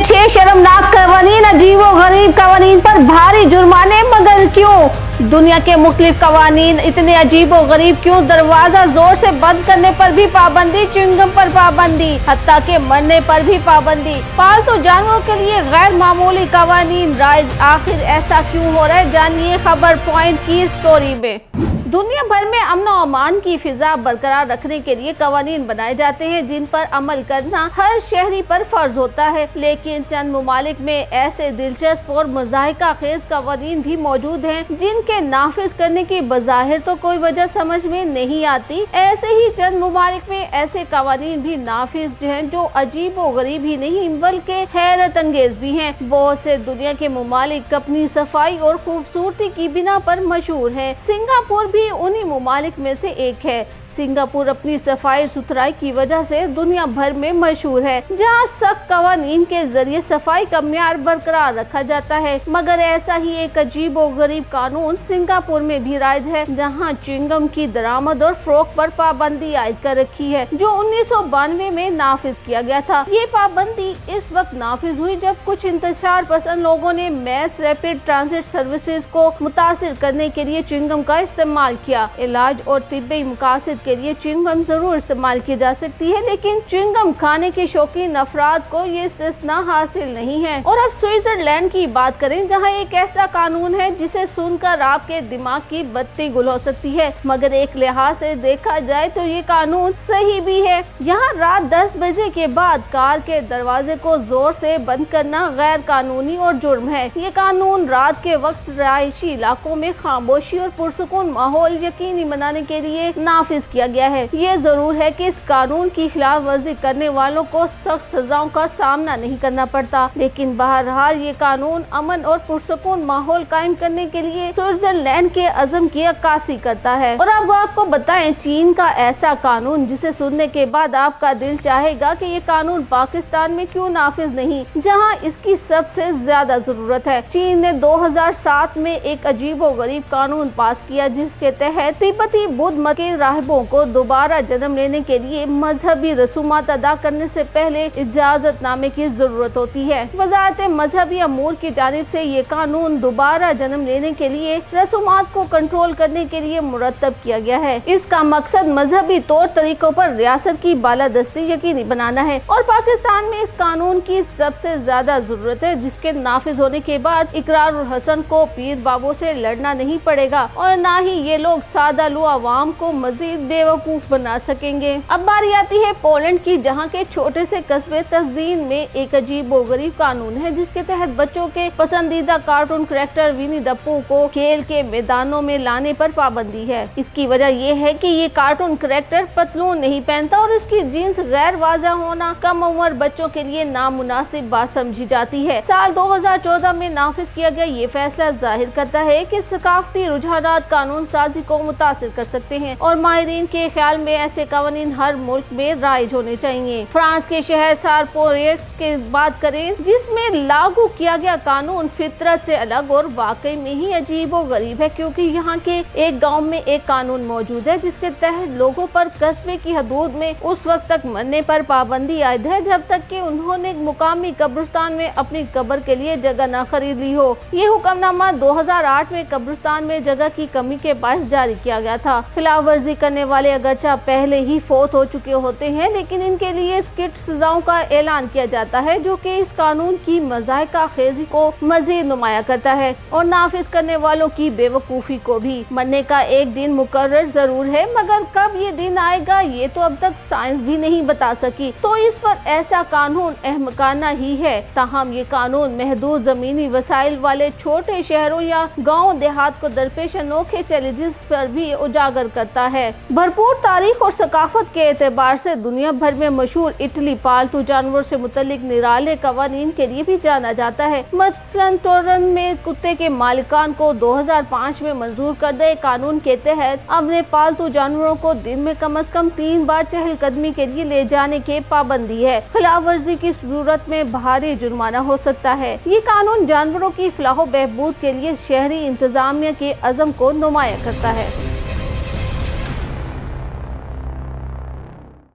6 शर्मनाक कवानीन, अजीबोगरीब कवानीन पर भारी जुर्माने, मगर क्यों दुनिया के मुख्तलिफ कवानीन इतने अजीबोगरीब क्यों? दरवाजा जोर से बंद करने पर भी पाबंदी, च्युइंगम पर पाबंदी, हत्ता के मरने पर भी पाबंदी, पालतू जानवरों के लिए गैर मामूली कवानीन राइज। आखिर ऐसा क्यों हो रहा है, जानिए खबर पॉइंट की स्टोरी में। दुनिया भर में अमन और अमान की फिजा बरकरार रखने के लिए कवानीन बनाए जाते हैं जिन पर अमल करना हर शहरी पर फर्ज होता है, लेकिन चंद मुमालिक में ऐसे दिलचस्प और मज़ाहिका खेज कवानीन भी मौजूद हैं जिनके नाफिज करने की बज़ाहिर तो कोई वजह समझ में नहीं आती। ऐसे ही चंद मुमालिक में ऐसे कवानीन भी नाफिज हैं जो अजीब व गरीब ही नहीं बल्कि हैरत अंगेज भी हैं। बहुत से दुनिया के मुमालिक अपनी सफाई और खूबसूरती की बिना पर मशहूर है। सिंगापुर भी उन्हीं मुमालिक में से एक है। सिंगापुर अपनी सफाई सुथराई की वजह से दुनिया भर में मशहूर है, जहां सख्त कवानीन के जरिए सफाई का म्यार बरकरार रखा जाता है। मगर ऐसा ही एक अजीब और गरीब कानून सिंगापुर में भी राइज है, जहां च्युइंगम की दरामद और फरोख्त पर पाबंदी आयद कर रखी है, जो 1992 में नाफिज किया गया था। ये पाबंदी इस वक्त नाफिज हुई जब कुछ इंतशार पसंद लोगों ने मैस रैपिड ट्रांजिट सर्विसेज को मुतासिर करने के लिए च्युइंगम का इस्तेमाल किया। इलाज और तिब्बी मकासद के लिए च्युइंगम जरूर इस्तेमाल की जा सकती है, लेकिन च्युइंगम खाने के शौकीन अफराद को ये इस्तिस्ना हासिल नहीं है। और अब स्विट्जरलैंड की बात करें, जहां एक ऐसा कानून है जिसे सुनकर आपके दिमाग की बत्ती गुल हो सकती है, मगर एक लिहाज से देखा जाए तो ये कानून सही भी है। यहाँ रात 10 बजे के बाद कार के दरवाजे को जोर से बंद करना गैर कानूनी और जुर्म है। ये कानून रात के वक्त रहायशी इलाकों में खामोशी और पुरसुकून माहौल यकीनी बनाने के लिए नाफिज किया गया है। ये जरूर है कि इस कानून की खिलाफ वर्जी करने वालों को सख्त सजाओं का सामना नहीं करना पड़ता, लेकिन बहरहाल ये कानून अमन और पुरसुकून माहौल कायम करने के लिए स्विट्जरलैंड के अज़म की अक्कासी करता है। और अब आपको बताएं, चीन का ऐसा कानून जिसे सुनने के बाद आपका दिल चाहेगा कि ये कानून पाकिस्तान में क्यों नाफिज नहीं, जहाँ इसकी सबसे ज्यादा जरूरत है। चीन ने 2007 में एक अजीबो गरीब कानून पास किया जिसके तहत तिब्बती बुद्ध मत के राहिबों को दोबारा जन्म लेने के लिए मजहबी रसूमात अदा करने से पहले इजाजतनामे की जरूरत होती है। वजारत मजहबी अमूर की जानिब से ये कानून दोबारा जन्म लेने के लिए रसूमात को कंट्रोल करने के लिए मुरतब किया गया है। इसका मकसद मजहबी तौर तरीकों पर रियासत की बालादस्ती यकीनी बनाना है, और पाकिस्तान में इस कानून की सबसे ज्यादा जरूरत है, जिसके नाफिज होने के बाद इकरार उल हसन को पीर बाबों से लड़ना नहीं पड़ेगा और न ही ये लोग सादा लू आवाम को मजीद बेवकूफ बना सकेंगे। अब बारी आती है पोलैंड की, जहाँ के छोटे से कस्बे तज़ीन में एक अजीब व गरीब कानून है जिसके तहत बच्चों के पसंदीदा कार्टून कैरेक्टर विनी द पू को खेल के मैदानों में लाने पर पाबंदी है। इसकी वजह यह है कि ये कार्टून कैरेक्टर पतलून नहीं पहनता और इसकी जीन्स गैर वाज़ा होना कम उम्र बच्चों के लिए नामुनासिब बात समझी जाती है। साल 2014 में नाफिज किया गया ये फैसला जाहिर करता है कि सकाफती रुझानात कानून साजी को मुतासिर कर सकते हैं, और माहिरीन के ख्याल में ऐसे कवानीन हर मुल्क में राइज होने चाहिए। फ्रांस के शहर सारपोरेक्स के बात करें, जिसमें लागू किया गया कानून फितरत से अलग और वाकई में ही अजीब और गरीब है, क्योंकि यहाँ के एक गांव में एक कानून मौजूद है जिसके तहत लोगों पर कस्बे की हदूद में उस वक्त तक मरने पर पाबंदी आयद है जब तक कि उन्होंने मुकामी कब्रिस्तान में अपनी कब्र के लिए जगह न खरीद ली हो। ये हुक्मनामा 2008 में कब्रिस्तान में जगह की कमी के बायस जारी किया गया था। खिलाफ वर्जी करने वाले अगरचा पहले ही फौत हो चुके होते हैं, लेकिन इनके लिए स्किट सजाओं का ऐलान किया जाता है, जो कि इस कानून की मज़ाहिका खेजी को मजीद नुमाया करता है और नाफिज करने वालों की बेवकूफ़ी को भी। मरने का एक दिन मुकर्रर जरूर है, मगर कब ये दिन आएगा ये तो अब तक साइंस भी नहीं बता सकी, तो इस पर ऐसा कानून अहमकाना ही है। ताहम ये कानून महदूद जमीनी वसाइल वाले छोटे शहरों या गाँव देहात को दरपेश अनोखे चैलेंजेस पर भी उजागर करता है। भरपूर तारीख और सकाफत के एतबार से दुनिया भर में मशहूर इटली पालतू जानवरों से मुतल्लिक निराले कवानीन के लिए भी जाना जाता है। मसलन टोरन में कुत्ते के मालिकान को 2005 में मंजूर करदा कानून के तहत अपने पालतू जानवरों को दिन में कम से कम 3 बार चहलकदमी के लिए ले जाने के पाबंदी है। खिलाफ वर्जी की सूरत में भारी जुर्माना हो सकता है। ये कानून जानवरों की फलाह बहबूद के लिए शहरी इंतजामिया के अज़म को नुमाया करता है।